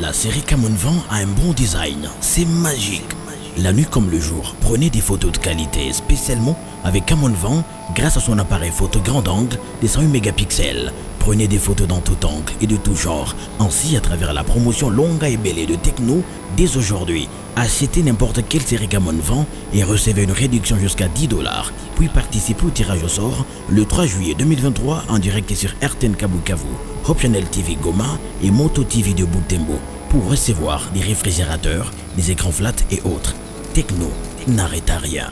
La série Camon Van a un bon design, c'est magique. La nuit comme le jour, prenez des photos de qualité, spécialement avec Camon Van grâce à son appareil photo grand angle des 108 mégapixels. Prenez des photos dans tout angle et de tout genre, ainsi à travers la promotion longue et belle de Techno dès aujourd'hui. Achetez n'importe quelle série Camon Van et recevez une réduction jusqu'à $10, puis participez au tirage au sort le 3 juillet 2023 en direct sur RTN Kabukavu, Hope Channel TV Goma et Moto TV de Butembo pour recevoir des réfrigérateurs, des écrans flat et autres. Techno n'arrête à rien.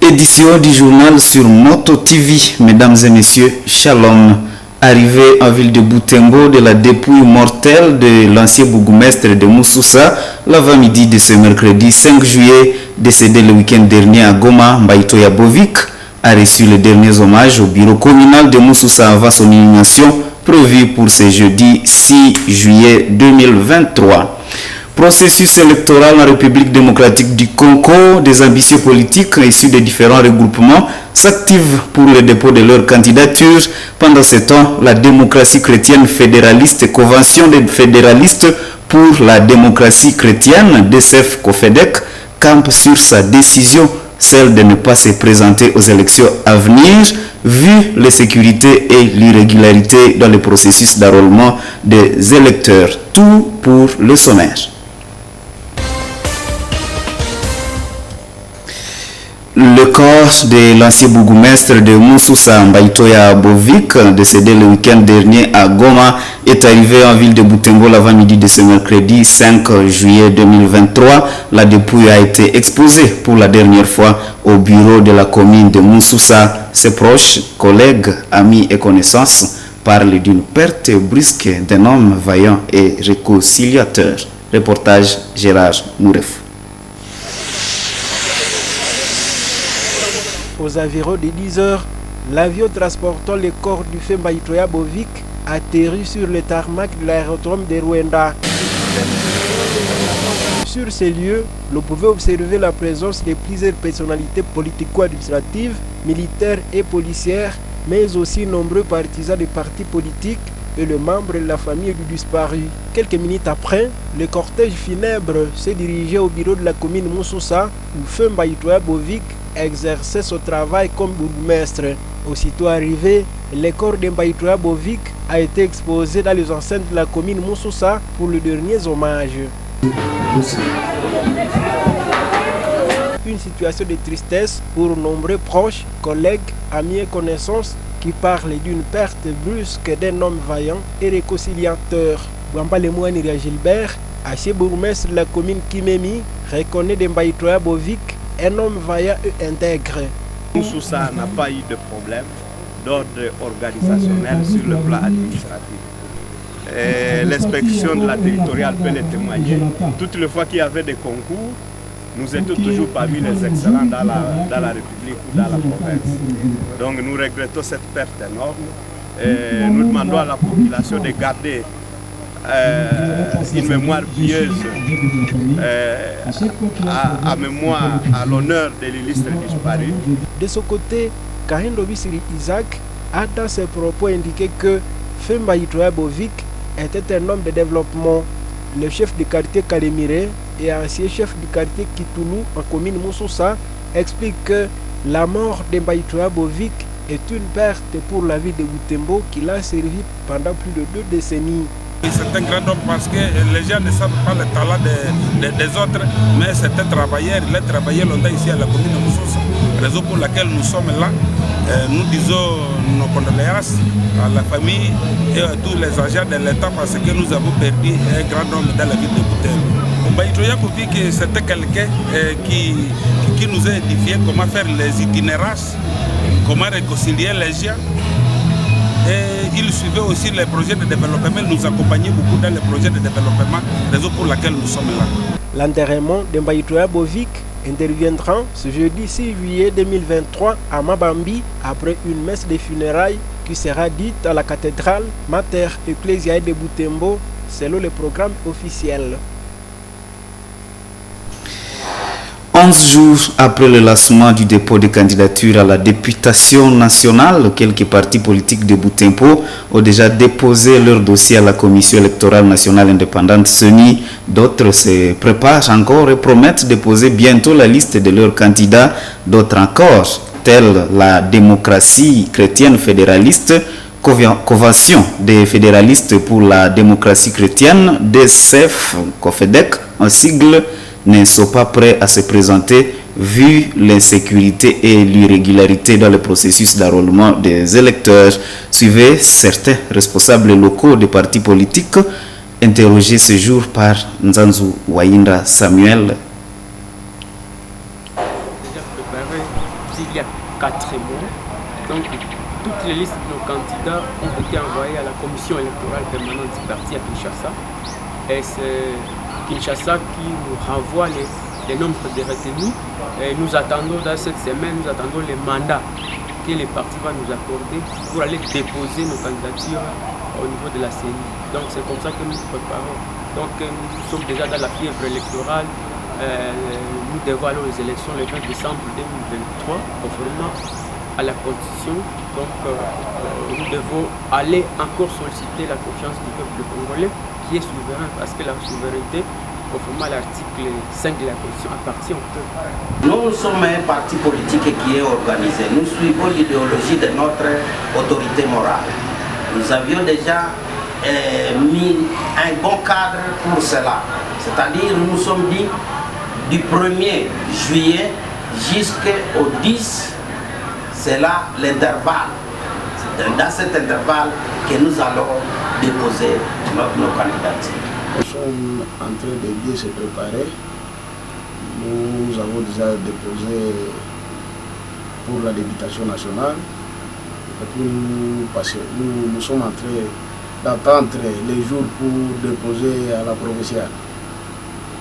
Édition du journal sur Moto TV. Mesdames et messieurs, shalom. Arrivé en ville de Butembo de la dépouille mortelle de l'ancien bourgmestre de Moussoussa, l'avant-midi de ce mercredi 5 juillet, décédé le week-end dernier à Goma, Mbaïtoya Bovik a reçu les derniers hommages au bureau communal de Moussoussa avant son inhumation prévue pour ce jeudi 6 juillet 2023. Processus électoral en République démocratique du Congo, des ambitieux politiques issus des différents regroupements s'activent pour le dépôt de leur candidature. Pendant ce temps, la démocratie chrétienne fédéraliste et Convention des fédéralistes pour la démocratie chrétienne, DCF COFEDEC, campe sur sa décision, celle de ne pas se présenter aux élections à venir, vu l'insécurité et l'irrégularité dans le processus d'enrôlement des électeurs. Tout pour le sommaire. Le corps de l'ancien bourgmestre de Moussoussa, Mbaïtoya Bovik, décédé le week-end dernier à Goma, est arrivé en ville de Butembo l'avant-midi de ce mercredi 5 juillet 2023. La dépouille a été exposée pour la dernière fois au bureau de la commune de Moussoussa. Ses proches, collègues, amis et connaissances parlent d'une perte brusque d'un homme vaillant et réconciliateur. Reportage Gérard Mouref. Aux environs de 10 heures, l'avion transportant le corps du fait Mbaïtoya Bovik atterrit sur le tarmac de l'aérodrome de Rwanda. Sur ces lieux, l'on pouvait observer la présence de plusieurs personnalités politico-administratives, militaires et policières, mais aussi nombreux partisans des partis politiques et le membre de la famille du disparu. Quelques minutes après, le cortège funèbre s'est dirigé au bureau de la commune Moussoussa où Feu Mbaïtoya Bovik exerçait son travail comme bourgmestre. Aussitôt arrivé, le corps de Mbaïtoya Bovik a été exposé dans les enceintes de la commune Moussoussa pour le dernier hommage. Une situation de tristesse pour nombreux proches, collègues, amis et connaissances qui parlent d'une perte brusque d'un homme vaillant et réconciliateur. Wamba Lemouani Gilbert, ancien bourgmestre de la commune Kimemi, reconnaît de Mbaïtoya Bovik un homme vaillant et intègre. Moussoussa n'a pas eu de problème d'ordre organisationnel sur le plan administratif. L'inspection de la territoriale peut le témoigner. Toutes les fois qu'il y avait des concours, nous étions toujours parmi les excellents dans la République ou dans la province. Donc nous regrettons cette perte énorme et nous demandons à la population de garder une mémoire pieuse à mémoire, à l'honneur de l'illustre disparu. De son côté, Kahindo Bisiri Isaac a dans ses propos indiqué que Feu Mbaïtoya Bovik était un homme de développement. Le chef du quartier Kalemire et ancien chef du quartier Kitoulou en commune Moussoussa explique que la mort de Mbaïtoya Bovik est une perte pour la vie de Butembo qui l'a servi pendant plus de 2 décennies. C'est un grand homme parce que les gens ne savent pas le talent des autres, mais c'est un travailleur. Il a travaillé longtemps ici à la commune de Moussoussa, raison pour laquelle nous sommes là. Nous disons nos condoléances à la famille et à tous les agents de l'État parce que nous avons perdu un grand homme dans la ville de Butembo. Mbaïtoya Bovik, c'était quelqu'un qui nous a édifié comment faire les itinérages, comment réconcilier les gens. Et il suivait aussi les projets de développement, il nous accompagnait beaucoup dans les projets de développement, raison pour laquelle nous sommes là. L'enterrement de Mbaïtoya Bovik interviendra ce jeudi 6 juillet 2023 à Mabambi après une messe de funérailles qui sera dite à la cathédrale Mater Ecclesiae de Butembo selon le programme officiel. 11 jours après le lancement du dépôt de candidature à la députation nationale, quelques partis politiques de Butembo ont déjà déposé leur dossier à la Commission électorale nationale indépendante CENI. D'autres se préparent encore et promettent de déposer bientôt la liste de leurs candidats. D'autres encore, telle la démocratie chrétienne fédéraliste, Convention des fédéralistes pour la démocratie chrétienne, DCF, COFEDEC, en sigle, ne sont pas prêts à se présenter vu l'insécurité et l'irrégularité dans le processus d'enrôlement des électeurs. Suivez certains responsables locaux des partis politiques interrogés ce jour par Nzanzu Wainda Samuel. Déjà préparé il y a 4 mois. Donc toutes les listes de nos candidats ont été envoyées à la commission électorale permanente du parti à Kinshasa. Et c'est Kinshasa qui nous renvoie les nombres de retenus. Et nous attendons dans cette semaine, nous attendons les mandats que les partis vont nous accorder pour aller déposer nos candidatures au niveau de la CENI. Donc c'est comme ça que nous nous préparons. Donc nous sommes déjà dans la fièvre électorale. Nous devons aller aux élections le 20 décembre 2023, conformément à la Constitution. Donc nous devons aller encore solliciter la confiance du peuple congolais qui est souverain, parce que la souveraineté, conformément à l'article 5 de la Constitution, appartient au peuple. Nous sommes un parti politique qui est organisé. Nous suivons l'idéologie de notre autorité morale. Nous avions déjà mis un bon cadre pour cela. C'est-à-dire, nous nous sommes dit du 1er juillet jusqu'au 10, c'est là l'intervalle. C'est dans cet intervalle que nous allons déposer nos candidatures. Nous sommes en train de bien se préparer. Nous avons déjà déposé pour la députation nationale. Et puis nous sommes en train d'attendre les jours pour déposer à la provinciale.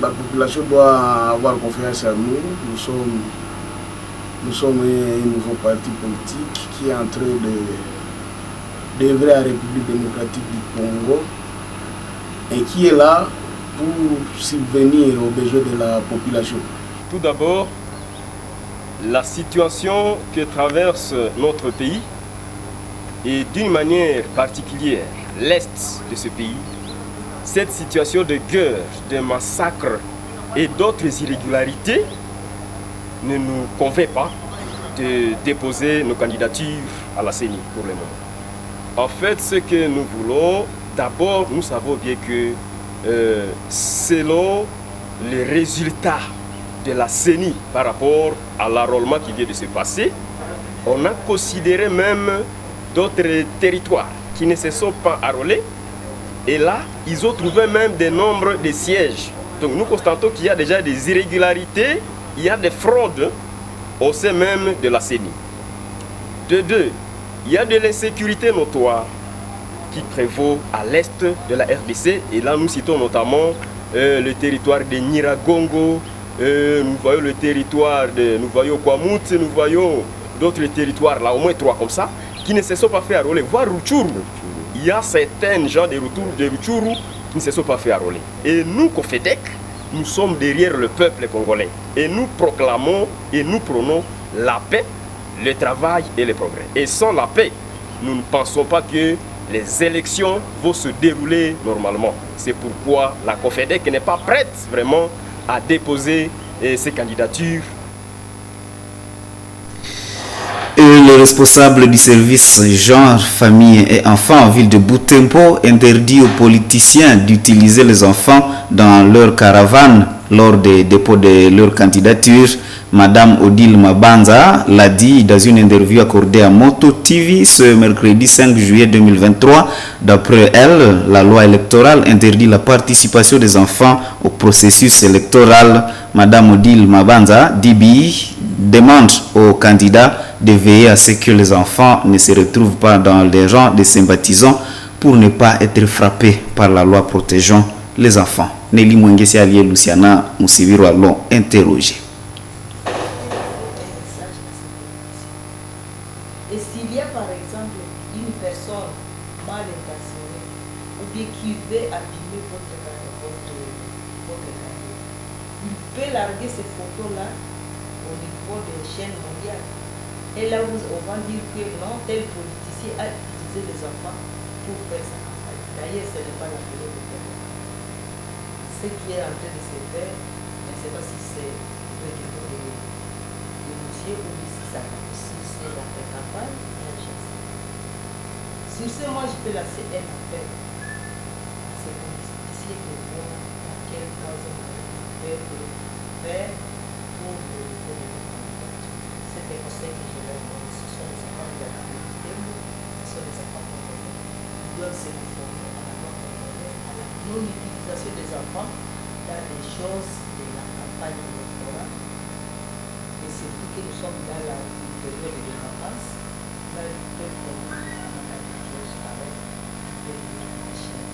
La population doit avoir confiance en nous. Nous sommes un nouveau parti politique qui est en train d'œuvrer à la République démocratique du Congo et qui est là pour subvenir aux besoins de la population. Tout d'abord, la situation que traverse notre pays et d'une manière particulière l'Est de ce pays, cette situation de guerre, de massacre et d'autres irrégularités ne nous convainc pas de déposer nos candidatures à la CENI pour le moment. En fait, ce que nous voulons, d'abord, nous savons bien que selon les résultats de la CENI par rapport à l'enrôlement qui vient de se passer, on a considéré même d'autres territoires qui ne se sont pas enrôlés. Et là, ils ont trouvé même des nombres de sièges. Donc nous constatons qu'il y a déjà des irrégularités, il y a des fraudes au sein même de la CENI. De deux, il y a de l'insécurité notoire qui prévaut à l'est de la RDC. Et là, nous citons notamment le territoire de Nyiragongo, nous voyons le territoire de Kwamut, nous voyons d'autres territoires, là au moins 3 comme ça, qui ne se sont pas fait enrôler, voire Rutshuru. Il y a certains gens de Rutshuru qui ne se sont pas fait enrôler. Et nous, COFEDEC, nous sommes derrière le peuple congolais. Et nous proclamons et nous prônons la paix, le travail et le progrès. Et sans la paix, nous ne pensons pas que les élections vont se dérouler normalement. C'est pourquoi la COFEDEC n'est pas prête vraiment à déposer ses candidatures. Et le responsable du service genre, famille et enfants en ville de Butembo interdit aux politiciens d'utiliser les enfants dans leur caravane lors des dépôts de leur candidature. Madame Odile Mabanza l'a dit dans une interview accordée à Moto TV ce mercredi 5 juillet 2023. D'après elle, la loi électorale interdit la participation des enfants au processus électoral. Madame Odile Mabanza, DBI, demande aux candidats de veiller à ce que les enfants ne se retrouvent pas dans les rangs des sympathisants pour ne pas être frappés par la loi protégeant les enfants. Nelly Mwengesi Alié Luciana Moussiviro l'ont interrogé. Et s'il y a par exemple une personne mal intentionnée ou bien qui veut abîmer votre carrière, il peut larguer ces photos-là au niveau des chaînes mondiales. Et là, on va dire que non, tel politicien a utilisé les enfants pour faire sa campagne. D'ailleurs, ce n'est pas la période de terre. Ce qui est en train de se faire, je ne sais pas si c'est le niveau de monsieur ou si c'est la campagne. Sur ce, moi, je peux lancer un appel. C'est pour essayer de voir dans quel cas on peut faire pour le c'est des conseils que je leur donne. Ce sont les enfants de la communauté, ce sont les enfants congolais. Ils doivent se former à la non-utilisation des enfants dans les choses de la campagne électorale. Et c'est pour que nous sommes dans la période de vacances. Là, ils peuvent commencer à faire des choses avec les chaînes.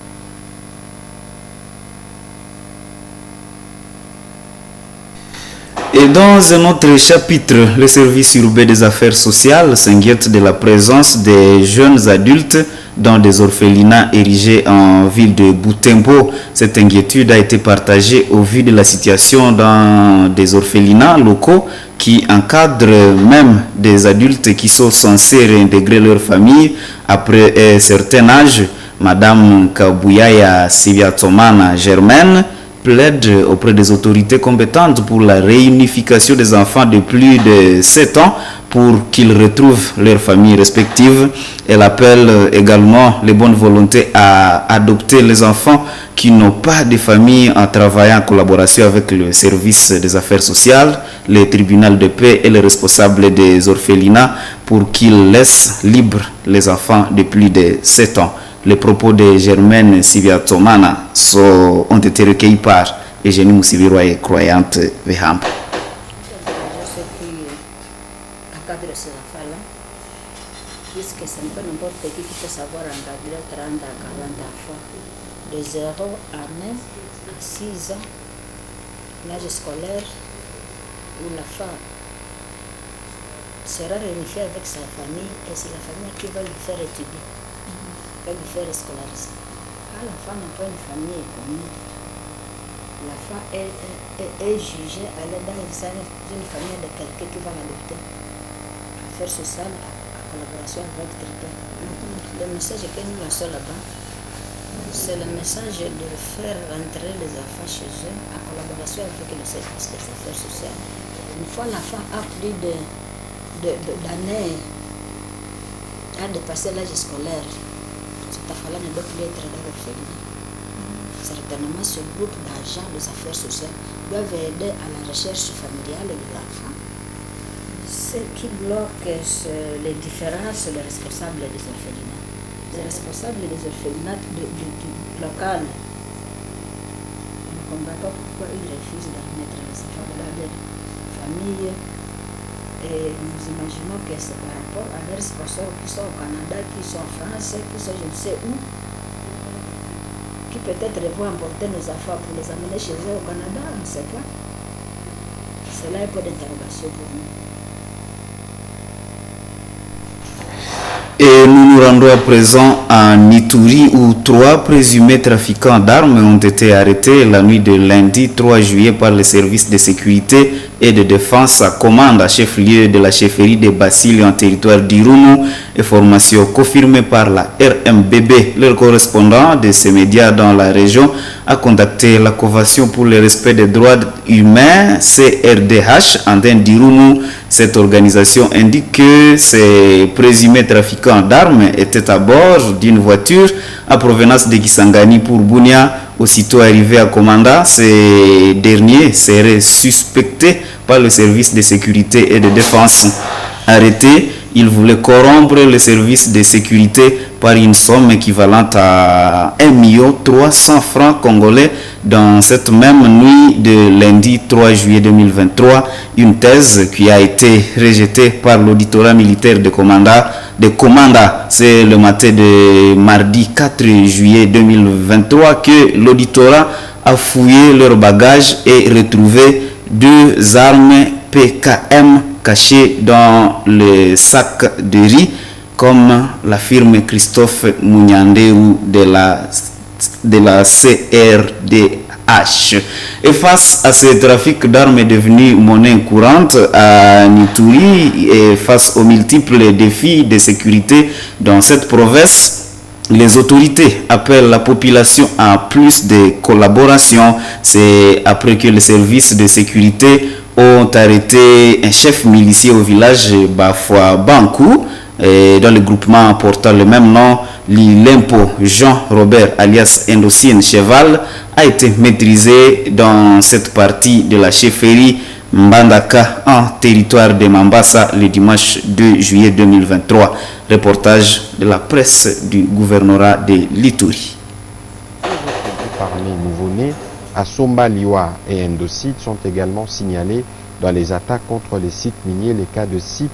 Et dans un autre chapitre, le service urbain des affaires sociales s'inquiète de la présence des jeunes adultes dans des orphelinats érigés en ville de Butembo. Cette inquiétude a été partagée au vu de la situation dans des orphelinats locaux qui encadrent même des adultes qui sont censés réintégrer leur famille après un certain âge. Madame Kabouyaya Siviatomana Germaine plaide auprès des autorités compétentes pour la réunification des enfants de plus de 7 ans pour qu'ils retrouvent leurs familles respectives. Elle appelle également les bonnes volontés à adopter les enfants qui n'ont pas de famille en travaillant en collaboration avec le service des affaires sociales, le tribunal de paix et les responsables des orphelinats pour qu'ils laissent libres les enfants de plus de 7 ans. Les propos de Germaine Siviatomana ont été recueillis par Eugénie Moussiviroye, croyante Veham. Je sais qui encadre ces enfants-là, puisque ce n'est pas n'importe qui peut savoir encadrer 30 à 40 enfants, de 0 à 9 à 6 ans, l'âge scolaire, où la femme sera réunifiée avec sa famille et c'est la famille qui va lui faire étudier. Lui faire scolariser. Quand la femme n'a pas une famille connue, la femme est jugée à l'aide d'une famille de quelqu'un qui va l'adopter. Affaires sociales, en collaboration avec quelqu'un. Le message que nous lançons là-bas, c'est le message de faire rentrer les enfants chez eux en collaboration avec le service des affaires sociales. Une fois la femme a plus d'années à dépasser l'âge scolaire, cette affaire-là ne doit plus être dans l'orphelinat. Certainement, ce groupe d'agents des affaires sociales doivent aider à la recherche familiale de l'enfant. Ce qui bloque, c'est les différences des responsables des orphelinats. Les responsables des orphelinats local. On ne comprend pas pourquoi ils refusent d'admettre les enfants dans leur famille. Et nous imaginons que c'est par rapport à leurs sponsors qui sont au Canada, qui sont en France, qui sont je ne sais où, qui peut-être vont emporter nos enfants pour les amener chez eux au Canada, on ne sait pas. C'est là un peu d'interrogation pour nous. Et nous nous rendons à présent en Ituri où 3 présumés trafiquants d'armes ont été arrêtés la nuit de lundi 3 juillet par les services de sécurité et de défense à commande à chef-lieu de la chefferie de Basile en territoire d'Irumu. Information confirmée par la RMBB. Le correspondant de ces médias dans la région a contacté la Convention pour le respect des droits humains CRDH en d'Irumu. Cette organisation indique que ces présumés trafiquants d'armes étaient à bord d'une voiture à provenance de Kisangani pour Bunia. Aussitôt arrivés à Komanda, ces derniers seraient suspectés par le service de sécurité et de défense. Arrêtés, ils voulaient corrompre le service de sécurité par une somme équivalente à 1 300 000 francs congolais dans cette même nuit de lundi 3 juillet 2023. Une thèse qui a été rejetée par l'auditorat militaire de Komanda. C'est le matin de mardi 4 juillet 2023 que l'auditorat a fouillé leurs bagages et retrouvé 2 armes PKM cachées dans le sac de riz, comme l'affirme Christophe Mouniandéou de la CRDH. H. Et face à ce trafic d'armes devenu monnaie courante à Nituri et face aux multiples défis de sécurité dans cette province, les autorités appellent la population à plus de collaboration. C'est après que les services de sécurité ont arrêté un chef milicier au village Bafwa Bankou, dans le groupement portant le même nom. L'Ilempo Jean-Robert alias Endocine Cheval a été maîtrisé dans cette partie de la chefferie Mbandaka en territoire de Mambasa le dimanche 2 juillet 2023. Reportage de la presse du gouvernorat de l'Ituri. Parmi nouveau-nés, Assomba Liwa et Endocide sont également signalés dans les attaques contre les sites miniers, les cas de sites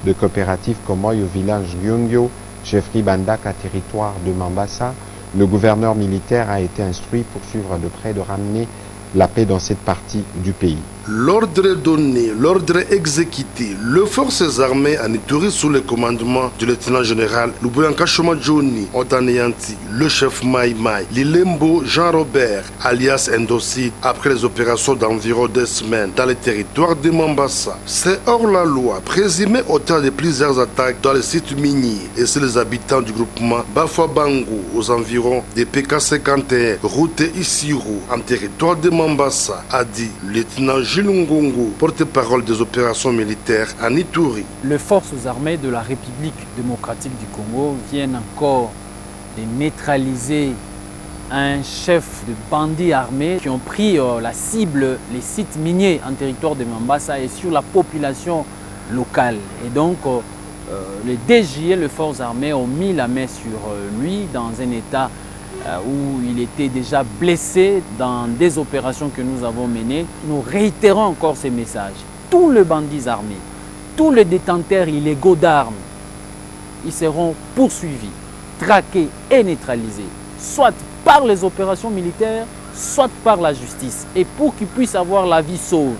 de coopératives Komoy au village Gyongyo, chefferie Bandaka, territoire de Mambasa. Le gouverneur militaire a été instruit pour suivre de près de ramener la paix dans cette partie du pays. L'ordre donné, l'ordre exécuté. Les forces armées en Ituri sous le commandement du lieutenant-général Luboyanka Johnny ont anéanti le chef Mai Mai, Lilembo Jean-Robert, alias Endocide, après les opérations d'environ 2 semaines dans le territoire de Mambasa. C'est hors la loi, présumé auteur de plusieurs attaques dans les sites miniers et c'est les habitants du groupement Bafwa Bangu aux environs de PK51, route Isiru, en territoire de Mambasa, a dit le lieutenant Ngongo, porte-parole des opérations militaires en Ituri. Les forces armées de la République démocratique du Congo viennent encore de neutraliser un chef de bandits armés qui ont pris la cible, les sites miniers en territoire de Mambasa et sur la population locale. Et donc, les DGI, les forces armées, ont mis la main sur lui dans un état où il était déjà blessé dans des opérations que nous avons menées. Nous réitérons encore ces messages. Tous les bandits armés, tous les détenteurs illégaux d'armes, ils seront poursuivis, traqués et neutralisés, soit par les opérations militaires, soit par la justice. Et pour qu'ils puissent avoir la vie sauve,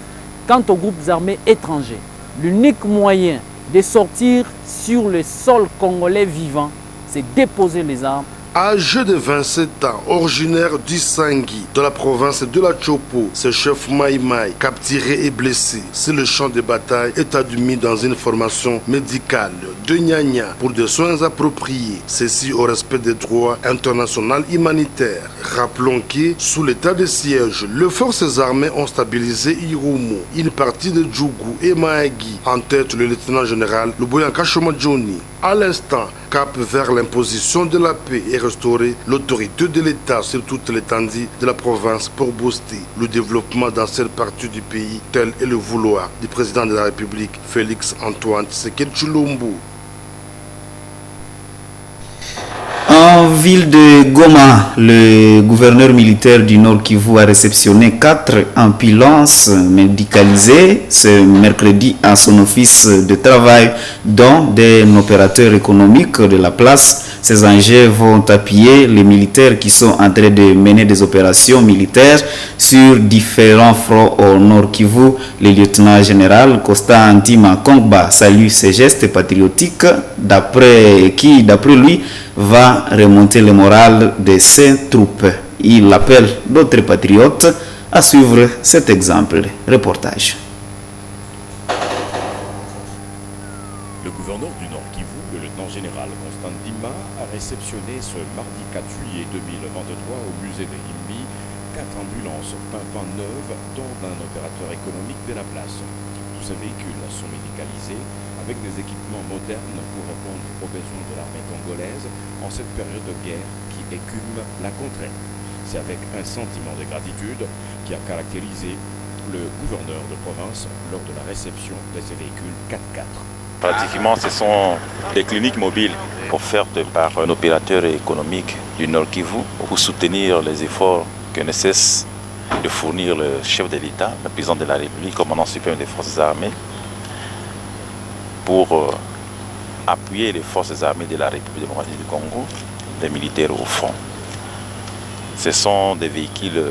quant aux groupes armés étrangers, l'unique moyen de sortir sur le sol congolais vivant, c'est déposer les armes. Âgé de 27 ans, originaire d'Isangui, de la province de la Chopo, ce chef Mai Mai, capturé et blessé sur le champ de bataille, est admis dans une formation médicale de Nyanya pour des soins appropriés, ceci au respect des droits internationaux humanitaires. Rappelons que, sous l'état de siège, les forces armées ont stabilisé Irumu, une partie de Djougou et Maagi, en tête le lieutenant-général Luboyanka Johnny. À l'instant, cap vers l'imposition de la paix et restaurer l'autorité de l'État sur toute l'étendue de la province pour booster le développement dans cette partie du pays, tel est le vouloir du président de la République, Félix Antoine Tshisekedi Tshilombo. En ville de Goma, le gouverneur militaire du Nord Kivu a réceptionné 4 ambulances médicalisées ce mercredi à son office de travail, dont un opérateur économique de la place. Ces engins vont appuyer les militaires qui sont en train de mener des opérations militaires sur différents fronts au Nord Kivu. Le lieutenant-général Costa Antima Kongba salue ces gestes patriotiques qui, d'après lui, va remonter le moral de ses troupes. Il appelle d'autres patriotes à suivre cet exemple. Reportage. Le gouverneur du Nord Kivu, le lieutenant-général Constant Dima, a réceptionné ce mardi 4 juillet 2023 au musée de Himbi 4 ambulances pimpant neuves, dont un opérateur économique de la place. Tous ces véhicules sont médicalisés avec des équipements modernes pour répondre aux besoins de l'armée congolaise en cette période de guerre qui écume la contrée. C'est avec un sentiment de gratitude qui a caractérisé le gouverneur de province lors de la réception de ces véhicules 4x4. Pratiquement, ce sont des cliniques mobiles offertes par un opérateur économique du Nord Kivu pour soutenir les efforts que ne cesse de fournir le chef de l'État, le président de la République, commandant suprême des forces armées, pour appuyer les forces armées de la République démocratique du Congo, les militaires au front. Ce sont des véhicules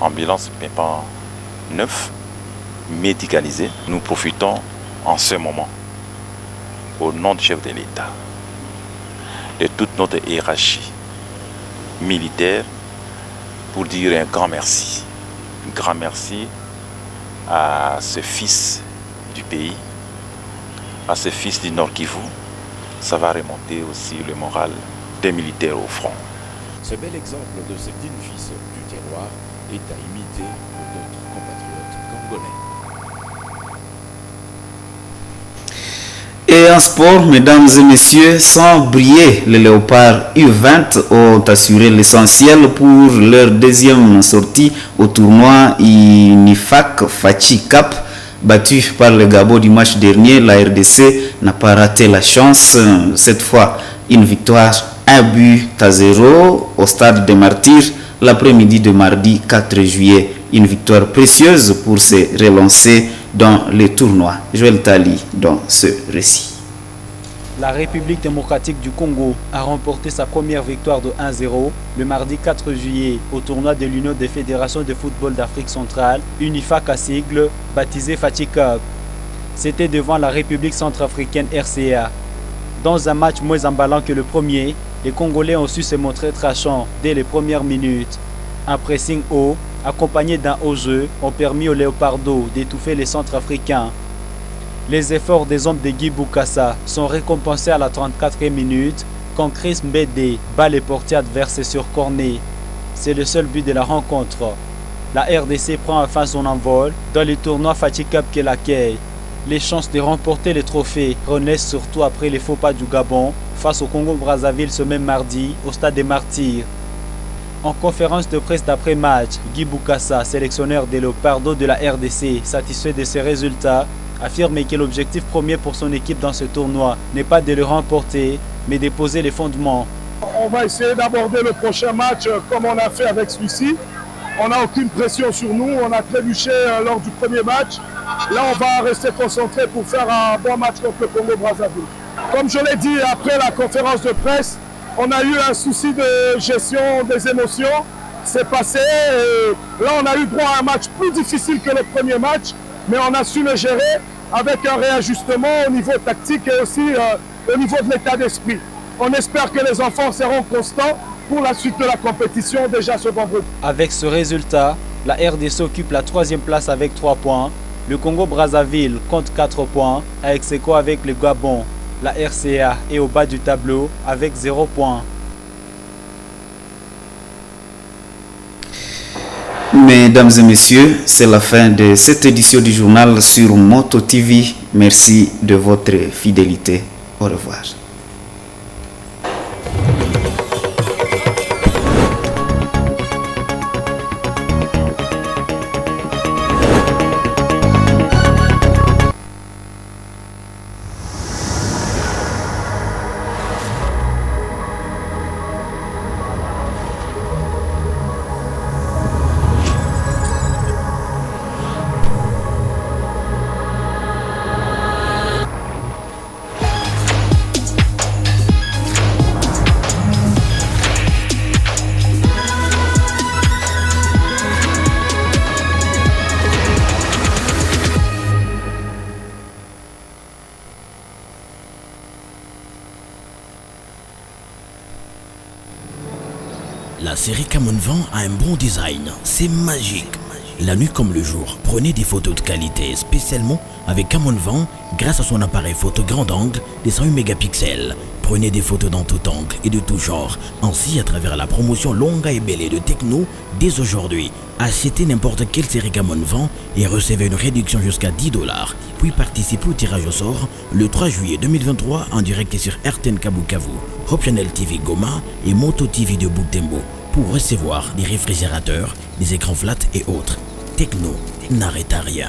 ambulances pimpant neufs, médicalisés. Nous profitons en ce moment, au nom du chef de l'État, de toute notre hiérarchie militaire pour dire un grand merci. Un grand merci à ce fils du pays, à ce fils du Nord Kivu. Ça va remonter aussi le moral des militaires au front. Ce bel exemple de ce digne fils du terroir est à imiter pour d'autres compatriotes congolais. Et en sport, mesdames et messieurs, sans briller, les Léopards U20 ont assuré l'essentiel pour leur deuxième sortie au tournoi INIFAC Fachi Cup. Battu par le Gabon du match dernier, la RDC n'a pas raté la chance. Cette fois, une victoire 1-0 au stade des Martyrs l'après-midi de mardi 4 juillet. Une victoire précieuse pour se relancer dans les tournois. Joël Tali dans ce récit. La République démocratique du Congo a remporté sa première victoire de 1-0 le mardi 4 juillet au tournoi de l'Union des fédérations de football d'Afrique centrale, UNIFAC à sigle, baptisé Fachi Cup. C'était devant la République centrafricaine RCA. Dans un match moins emballant que le premier, les Congolais ont su se montrer tranchants dès les premières minutes. Un pressing haut, accompagné d'un haut jeu, ont permis aux Léopardos d'étouffer les Centrafricains. Les efforts des hommes de Guy Bukasa sont récompensés à la 34e minute quand Chris Mbede bat les portiers adverses sur cornet. C'est le seul but de la rencontre. La RDC prend enfin son envol dans le tournoi Fachi Cup qu'elle accueille. Les chances de remporter le trophée renaissent surtout après les faux pas du Gabon face au Congo-Brazzaville ce même mardi au stade des Martyrs. En conférence de presse d'après-match, Guy Bukasa, sélectionneur des Léopardos de la RDC, satisfait de ses résultats, affirme que l'objectif premier pour son équipe dans ce tournoi n'est pas de le remporter, mais de poser les fondements. On va essayer d'aborder le prochain match comme on a fait avec celui-ci. On n'a aucune pression sur nous, on a trébuché lors du premier match. Là, on va rester concentré pour faire un bon match contre le Congo-Brazzaville. Comme je l'ai dit après la conférence de presse, on a eu un souci de gestion des émotions. C'est passé et là, on a eu droit à un match plus difficile que le premier match, mais on a su le gérer avec un réajustement au niveau tactique et aussi au niveau de l'état d'esprit. On espère que les enfants seront constants pour la suite de la compétition déjà ce vendredi. Avec ce résultat, la RDC occupe la 3e place avec 3 points. Le Congo-Brazzaville compte 4 points, à ex-aequo avec le Gabon. La RCA est au bas du tableau avec 0 points. Mesdames et messieurs, c'est la fin de cette édition du journal sur Moto TV. Merci de votre fidélité. Au revoir. La série Camon Van a un bon design, c'est magique. La nuit comme le jour, prenez des photos de qualité, spécialement avec Camon Van grâce à son appareil photo grand angle de 108 mégapixels. Prenez des photos dans tout angle et de tout genre, ainsi à travers la promotion longue et belle de Techno dès aujourd'hui. Achetez n'importe quelle série Camon Van et recevez une réduction jusqu'à $10. Puis participez au tirage au sort le 3 juillet 2023 en direct sur RTN Kabukavu, Hope Channel TV Goma et Moto TV de Butembo pour recevoir des réfrigérateurs, des écrans flat et autres. Techno n'arrête à rien.